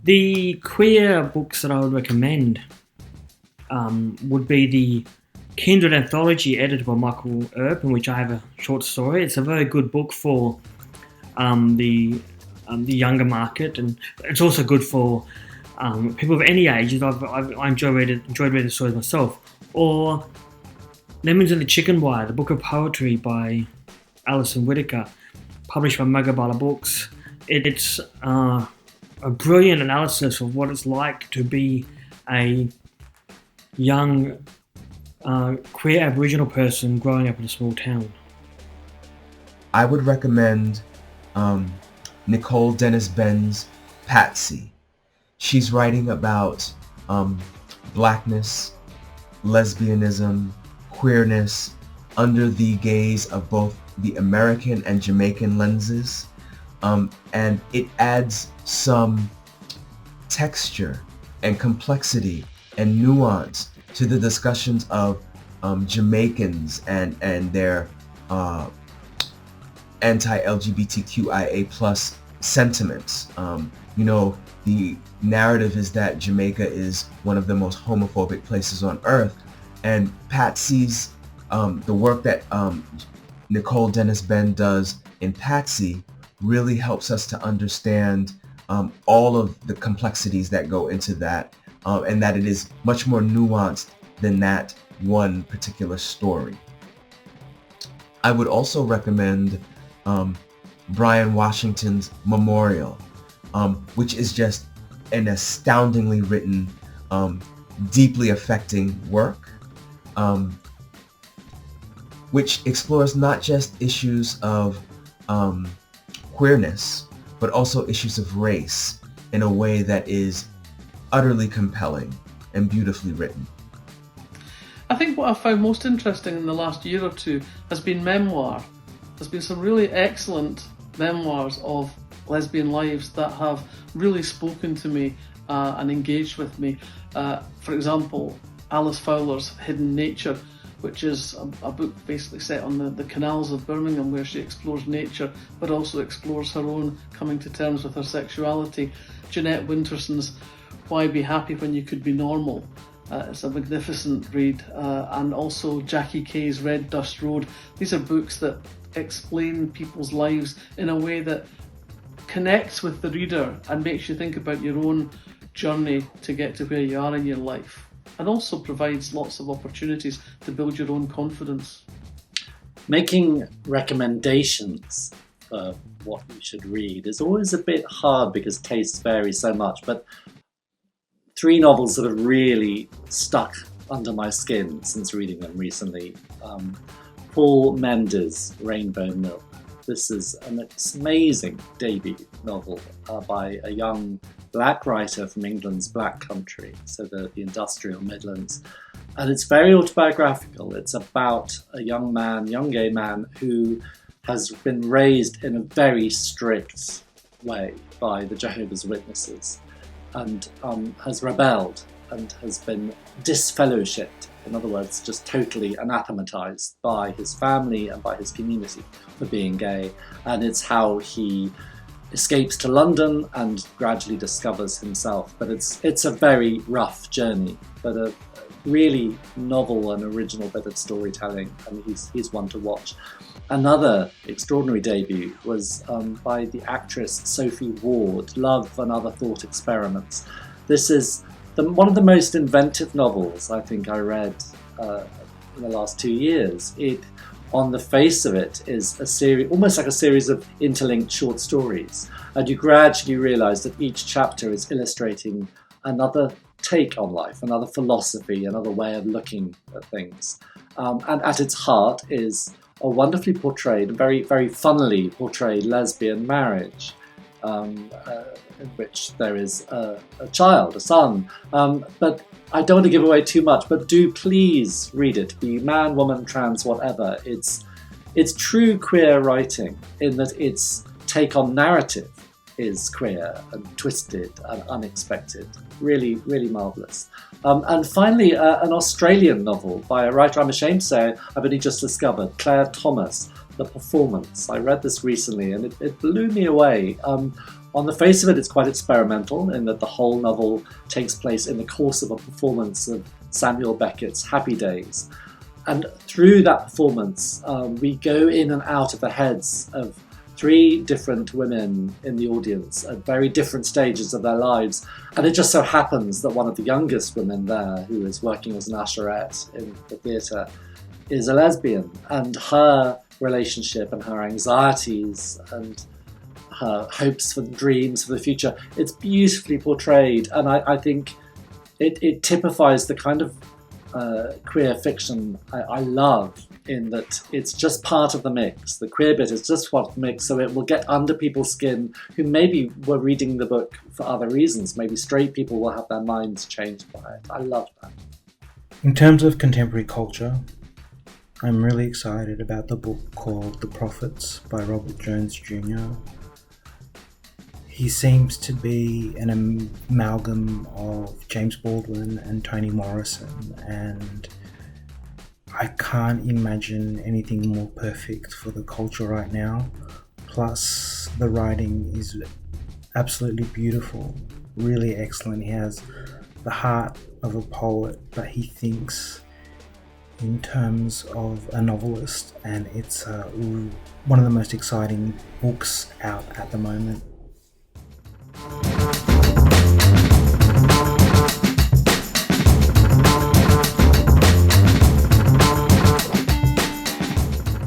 The queer books that I would recommend would be the Kindred Anthology edited by Michael Earp, in which I have a short story. It's a very good book for the younger market, and it's also good for people of any ages. I enjoyed reading the stories myself. Or Lemons and the Chicken Wire, the book of poetry by Alison Whittaker, published by Magabala Books. It's a brilliant analysis of what it's like to be a young queer Aboriginal person growing up in a small town. I would recommend Nicole Dennis Benn's Patsy. She's writing about blackness, lesbianism, queerness under the gaze of both the American and Jamaican lenses, and it adds some texture and complexity and nuance to the discussions of Jamaicans and their anti-LGBTQIA plus sentiments. The narrative is that Jamaica is one of the most homophobic places on earth, and Patsy's the work that Nicole Dennis Benn does in Patsy really helps us to understand all of the complexities that go into that, and that it is much more nuanced than that one particular story. I would also recommend Brian Washington's Memorial, which is just an astoundingly written, deeply affecting work, which explores not just issues of queerness, but also issues of race in a way that is utterly compelling and beautifully written. I think what I've found most interesting in the last year or two has been memoir. There's been some really excellent memoirs of lesbian lives that have really spoken to me and engaged with me. For example, Alice Fowler's Hidden Nature, which is a book basically set on the canals of Birmingham, where she explores nature but also explores her own coming to terms with her sexuality. Jeanette Winterson's Why Be Happy When You Could Be Normal. It's a magnificent read. And also Jackie Kay's Red Dust Road. These are books that explain people's lives in a way that connects with the reader and makes you think about your own journey to get to where you are in your life, and also provides lots of opportunities to build your own confidence. Making recommendations for what you should read is always a bit hard because tastes vary so much, but three novels that have really stuck under my skin since reading them recently. Paul Mendes' Rainbow Milk. This is an amazing debut novel by a young black writer from England's Black Country, so the industrial Midlands. And it's very autobiographical. It's about a young gay man, who has been raised in a very strict way by the Jehovah's Witnesses and has rebelled and has been disfellowshipped. In other words, just totally anathematized by his family and by his community for being gay. And it's how he escapes to London and gradually discovers himself. But it's a very rough journey, but a really novel and original bit of storytelling, and he's one to watch. Another extraordinary debut was by the actress Sophie Ward, Love and Other Thought Experiments. This is one of the most inventive novels I think I read in the last 2 years. It, on the face of it, is a series, almost like a series of interlinked short stories, and you gradually realise that each chapter is illustrating another take on life, another philosophy, another way of looking at things. And at its heart is a wonderfully portrayed, very, very funnily portrayed lesbian marriage, in which there is a child, a son. But I don't want to give away too much, but do please read it. Be man, woman, trans, whatever. It's true queer writing in that its take on narrative is queer and twisted and unexpected. Really, really marvellous. And finally, an Australian novel by a writer I'm ashamed to say I've only just discovered, Claire Thomas, The Performance. I read this recently and it blew me away. on the face of it, it's quite experimental in that the whole novel takes place in the course of a performance of Samuel Beckett's Happy Days. And through that performance, we go in and out of the heads of 3 different women in the audience at very different stages of their lives. And it just so happens that one of the youngest women there, who is working as an usherette in the theatre, is a lesbian. And her relationship and her anxieties and her hopes for dreams for the future, it's beautifully portrayed. And I think it typifies the kind of queer fiction I love, in that it's just part of the mix. The queer bit is just part of the mix, so it will get under people's skin who maybe were reading the book for other reasons. Maybe straight people will have their minds changed by it. I love that. In terms of contemporary culture, I'm really excited about the book called The Prophets by Robert Jones Jr. He seems to be an amalgam of James Baldwin and Toni Morrison, and I can't imagine anything more perfect for the culture right now. Plus, the writing is absolutely beautiful, really excellent. He has the heart of a poet, but he thinks in terms of a novelist, and it's one of the most exciting books out at the moment.